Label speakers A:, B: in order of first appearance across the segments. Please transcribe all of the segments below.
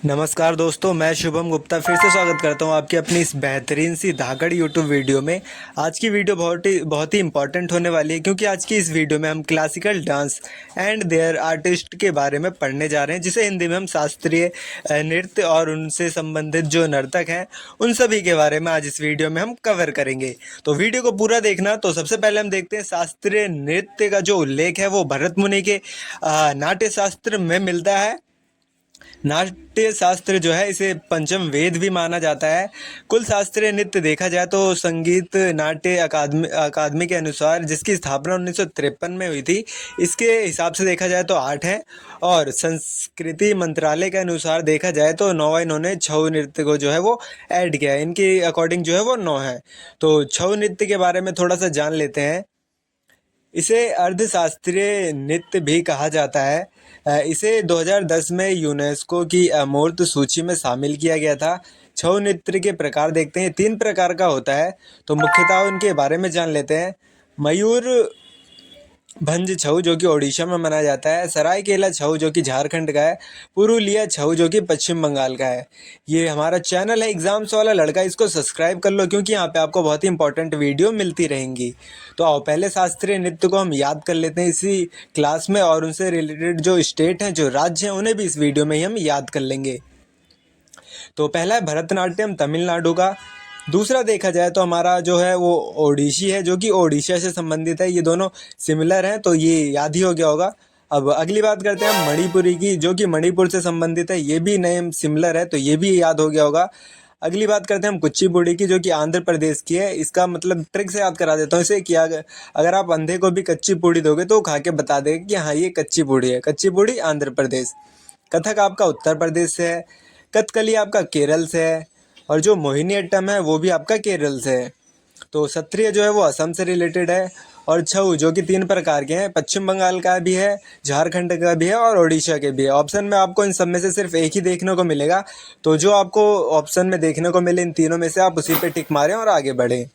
A: नमस्कार दोस्तों, मैं शुभम गुप्ता फिर से स्वागत करता हूं आपकी अपनी इस बेहतरीन सी धाकड़ यूट्यूब वीडियो में। आज की वीडियो बहुत ही इंपॉर्टेंट होने वाली है, क्योंकि आज की इस वीडियो में हम classical dance and their artist के बारे में पढ़ने जा रहे हैं, जिसे हिंदी में हम शास्त्रीय नृत्य और उनसे संबंधित जो नर्तक हैं उन सभी के बारे में आज इस वीडियो में हम कवर करेंगे। तो वीडियो को पूरा देखना। तो सबसे पहले हम देखते हैं शास्त्रीय नृत्य का जो उल्लेख है वो भरत मुनि के नाट्य शास्त्र में मिलता है। नाट्य शास्त्र जो है इसे पंचम वेद भी माना जाता है। कुल शास्त्रीय नृत्य देखा जाए तो संगीत नाट्य अकादमी के अनुसार, जिसकी स्थापना 1953 में हुई थी, इसके हिसाब से देखा जाए तो 8 हैं, और संस्कृति मंत्रालय के अनुसार देखा जाए तो 9 इन्होंने छऊ नृत्य को जो है वो ऐड किया है। इनके अकॉर्डिंग जो है वो 9 है। तो छऊ नृत्य के बारे में थोड़ा सा जान लेते हैं। इसे अर्धशास्त्रीय नृत्य भी कहा जाता है। इसे 2010 में यूनेस्को की अमूर्त सूची में शामिल किया गया था। छऊ नृत्य के प्रकार देखते हैं, 3 प्रकार का होता है। तो मुख्यतः उनके बारे में जान लेते हैं। मयूर भंज छऊ जो कि ओडिशा में मनाया जाता है, सरायकेला छऊ जो कि झारखंड का है, पुरुलिया छऊ जो कि पश्चिम बंगाल का है। ये हमारा चैनल है एग्जाम्स वाला लड़का, इसको सब्सक्राइब कर लो, क्योंकि यहाँ पे आपको बहुत ही इंपॉर्टेंट वीडियो मिलती रहेंगी। तो आओ पहले शास्त्रीय नृत्य को हम याद कर लेते हैं इसी क्लास में, और उनसे रिलेटेड जो स्टेट हैं, जो राज्य हैं, उन्हें भी इस वीडियो में ही हम याद कर लेंगे। तो पहला है भरतनाट्यम तमिलनाडु का। दूसरा देखा जाए तो हमारा जो है वो ओडिशी है, जो कि ओडिशा से संबंधित है। ये दोनों सिमिलर हैं, तो ये याद ही हो गया होगा। अब अगली बात करते हैं हम मणिपुरी की, जो कि मणिपुर से संबंधित है। ये भी नेम सिमिलर है, तो ये भी याद हो गया होगा। अगली बात करते हैं हम कुचिपुड़ी की, जो कि आंध्र प्रदेश की है। इसका मतलब ट्रिक से याद करा देता हूँ इसे, कि अगर आप अंधे को भी कच्ची पूड़ी दोगे तो वो खा के बता देगा कि हाँ ये कच्ची पूड़ी है। कच्ची पूड़ी आंध्र प्रदेश। कथक आपका उत्तर प्रदेश से है। कथकली आपका केरल से है, और जो मोहिनी अट्टम है वो भी आपका केरल से है। तो सत्रिय जो है वो असम से रिलेटेड है। और छऊ जो कि 3 प्रकार के हैं, पश्चिम बंगाल का भी है, झारखंड का भी है, और ओडिशा के भी है। ऑप्शन में आपको इन सब में से सिर्फ एक ही देखने को मिलेगा। तो जो आपको ऑप्शन में देखने को मिले इन तीनों में से आप उसी पे टिक मारें और आगे बढ़ें।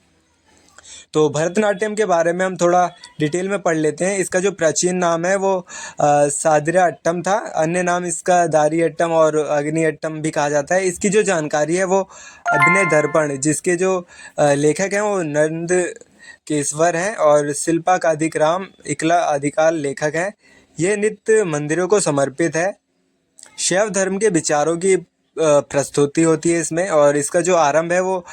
A: तो भरतनाट्यम के बारे में हम थोड़ा डिटेल में पढ़ लेते हैं। इसका जो प्राचीन नाम है वो सादरा अट्टम था। अन्य नाम इसका दारी अट्टम और अग्नि अट्टम भी कहा जाता है। इसकी जो जानकारी है वो अभिनय दर्पण, जिसके जो लेखक हैं वो नंद केसवर हैं, और शिल्पा कादिकराम इकला आदिकाल लेखक हैं। ये नृत्य मंदिरों को समर्पित है। शैव धर्म के विचारों की प्रस्तुति होती है इसमें, और इसका जो आरंभ है वो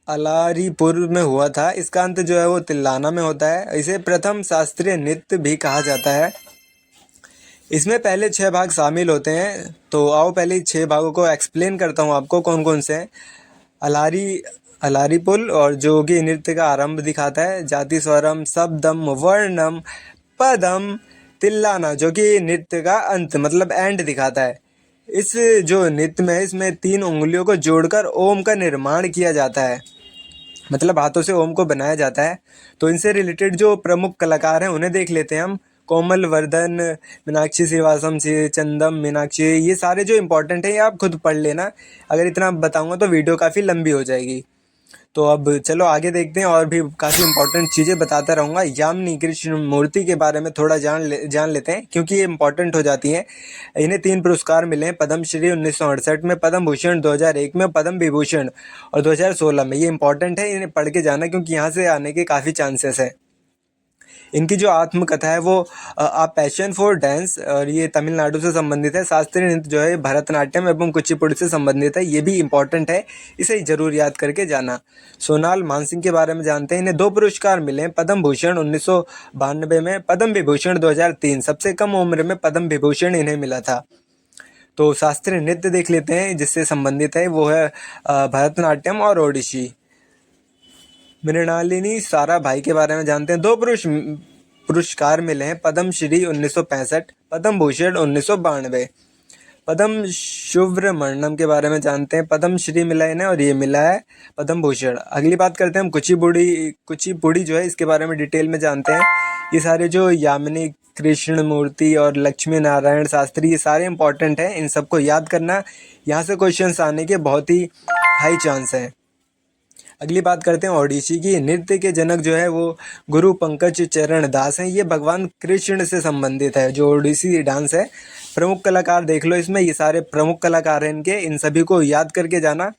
A: अलारीपुर में हुआ था। इसका अंत जो है वो तिल्लाना में होता है। इसे प्रथम शास्त्रीय नृत्य भी कहा जाता है। इसमें पहले 6 भाग शामिल होते हैं। तो आओ पहले 6 भागों को एक्सप्लेन करता हूँ आपको कौन कौन से हैं। अलारीपुल, और जो कि नृत्य का आरंभ दिखाता है। जाति स्वरम, शब्दम, वर्णम, पदम, तिल्लाना जो कि नृत्य का अंत मतलब एंड दिखाता है। इस जो नृत्य में है, इसमें 3 उंगलियों को जोड़कर ओम का निर्माण किया जाता है, मतलब हाथों से ओम को बनाया जाता है। तो इनसे रिलेटेड जो प्रमुख कलाकार हैं उन्हें देख लेते हैं हम। कोमल वर्धन, मीनाक्षी श्रीवास्तव, चंदम मीनाक्षी, ये सारे जो इंपॉर्टेंट हैं ये आप खुद पढ़ लेना। अगर इतना बताऊंगा तो वीडियो काफ़ी लंबी हो जाएगी। तो अब चलो आगे देखते हैं, और भी काफ़ी इंपॉर्टेंट चीज़ें बताता रहूँगा। यामिनी कृष्ण मूर्ति के बारे में थोड़ा जान लेते हैं, क्योंकि ये इंपॉर्टेंट हो जाती हैं। इन्हें 3 पुरस्कार मिले हैं। पद्मश्री 1968 में, पद्म भूषण 2001 में, पद्म विभूषण और 2016 में। ये इंपॉर्टेंट है, इन्हें पढ़ के जाना, क्योंकि यहाँ से आने के काफ़ी चांसेस हैं। इनकी जो आत्मकथा है वो आ पैशन फॉर डांस, और ये तमिलनाडु से संबंधित है। शास्त्रीय नृत्य जो है भरतनाट्यम एवं कुचिपुड़ी से संबंधित है। ये भी इंपॉर्टेंट है, इसे जरूर याद करके जाना। सोनाल मानसिंह के बारे में जानते हैं। इन्हें 2 पुरस्कार मिले हैं। पद्म भूषण 1992 में, पद्म विभूषण 2003। सबसे कम उम्र में पद्म विभूषण इन्हें मिला था। तो शास्त्रीय नृत्य देख लेते हैं जिससे संबंधित है, वो है भरतनाट्यम और ओडिशी। मृणालिनी साराभाई के बारे में जानते हैं। 2 पुरस्कार मिले हैं। पद्म श्री 1965, पद्म भूषण 1992। पद्म सुब्रमण्यम के बारे में जानते हैं। पद्म श्री मिला इन्हें, और ये मिला है पद्म भूषण। अगली बात करते हैं हम कुचिपुड़ी जो है इसके बारे में डिटेल में जानते हैं। ये सारे जो यामिनी कृष्ण मूर्ति और लक्ष्मी नारायण शास्त्री, ये सारे इंपॉर्टेंट हैं। इन सबको याद करना, यहाँ से क्वेश्चंस आने के बहुत ही हाई चांस हैं। अगली बात करते हैं ओडिसी की। नृत्य के जनक जो है वो गुरु पंकज चरण दास हैं। ये भगवान कृष्ण से संबंधित है जो ओडिसी डांस है। प्रमुख कलाकार देख लो इसमें, ये सारे प्रमुख कलाकार हैं इनके, इन सभी को याद करके जाना,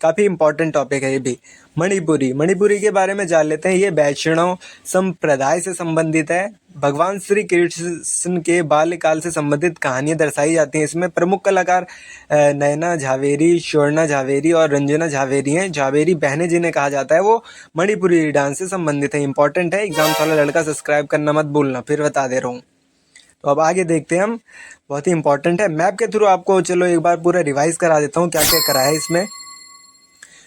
A: काफ़ी इंपॉर्टेंट टॉपिक है ये भी। मणिपुरी के बारे में जान लेते हैं। ये वैष्णव संप्रदाय से संबंधित है। भगवान श्री कृष्ण के बाल्यकाल से संबंधित कहानियां दर्शाई जाती हैं इसमें। प्रमुख कलाकार नयना झावेरी, स्वर्णा झावेरी और रंजना झावेरी हैं। झावेरी बहनें जिन्हें कहा जाता है वो मणिपुरी डांस से संबंधित है। इंपॉर्टेंट है, एग्जाम्स वाला लड़का सब्सक्राइब करना मत भूलना, फिर बता दे रहा हूँ। तो अब आगे देखते हैं हम, बहुत ही इंपॉर्टेंट है। मैप के थ्रू आपको चलो एक बार पूरा रिवाइज करा देता हूँ क्या क्या करा है इसमें।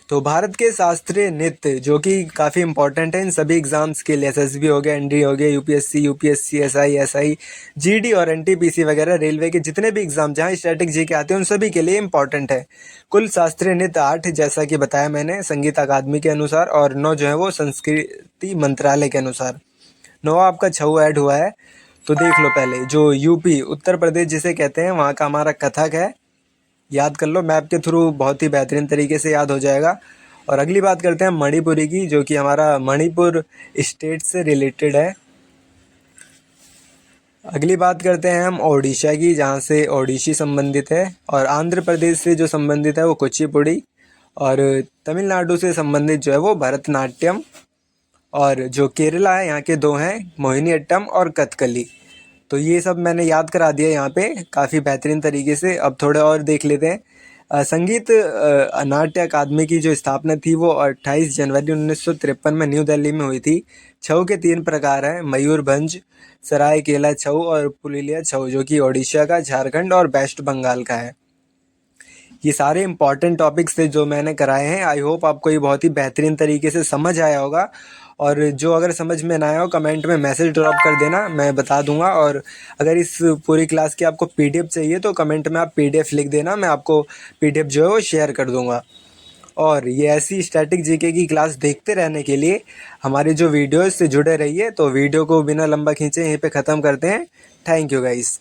A: तो भारत के शास्त्रीय नृत्य जो कि काफ़ी इंपॉर्टेंट है इन सभी एग्जाम्स के लिए, एसएसबी हो गया, एनडी हो गया, यूपीएससी, एसआई, जीडी और एनटीपीसी वगैरह, रेलवे के जितने भी एग्जाम जहाँ स्टैटिक जी के आते हैं उन सभी के लिए इंपॉर्टेंट है। कुल शास्त्रीय नृत्य 8 जैसा कि बताया मैंने संगीत अकादमी के अनुसार, और 9 जो है वो संस्कृति मंत्रालय के अनुसार। 9 आपका छऊ ऐड हुआ है। तो देख लो पहले, जो यूपी उत्तर प्रदेश जिसे कहते हैं वहाँ का हमारा कथक है, याद कर लो मैप के थ्रू, बहुत ही बेहतरीन तरीके से याद हो जाएगा। और अगली बात करते हैं मणिपुरी की, जो कि हमारा मणिपुर स्टेट से रिलेटेड है। अगली बात करते हैं हम ओडिशा की, जहाँ से ओडिशी संबंधित है। और आंध्र प्रदेश से जो संबंधित है वो कुचिपुड़ी, और तमिलनाडु से संबंधित जो है वो भरतनाट्यम। और जो केरला है यहाँ के 2 हैं, मोहिनीअट्टम और कथकली। तो ये सब मैंने याद करा दिया यहाँ पे काफ़ी बेहतरीन तरीके से। अब थोड़े और देख लेते हैं। संगीत नाट्य अकादमी की जो स्थापना थी वो 28 जनवरी 1953 में न्यू दिल्ली में हुई थी। छऊ के 3 प्रकार हैं, मयूरभंज, सरायकेला छऊ और पुरुलिया छऊ, जो कि ओडिशा का, झारखंड और वेस्ट बंगाल का है। ये सारे इंपॉर्टेंट टॉपिक्स थे जो मैंने कराए हैं। आई होप आपको ये बहुत ही बेहतरीन तरीके से समझ आया होगा। और जो अगर समझ में ना आया हो कमेंट में मैसेज ड्रॉप कर देना, मैं बता दूंगा। और अगर इस पूरी क्लास की आपको पीडीएफ चाहिए तो कमेंट में आप पीडीएफ लिख देना, मैं आपको पीडीएफ जो है वो शेयर कर दूंगा। और ये ऐसी स्टैटिक जीके की क्लास देखते रहने के लिए हमारी जो वीडियोज़ से जुड़े रहिए। तो वीडियो को बिना लंबा खींचे यहीं पे ख़त्म करते हैं। Thank you guys.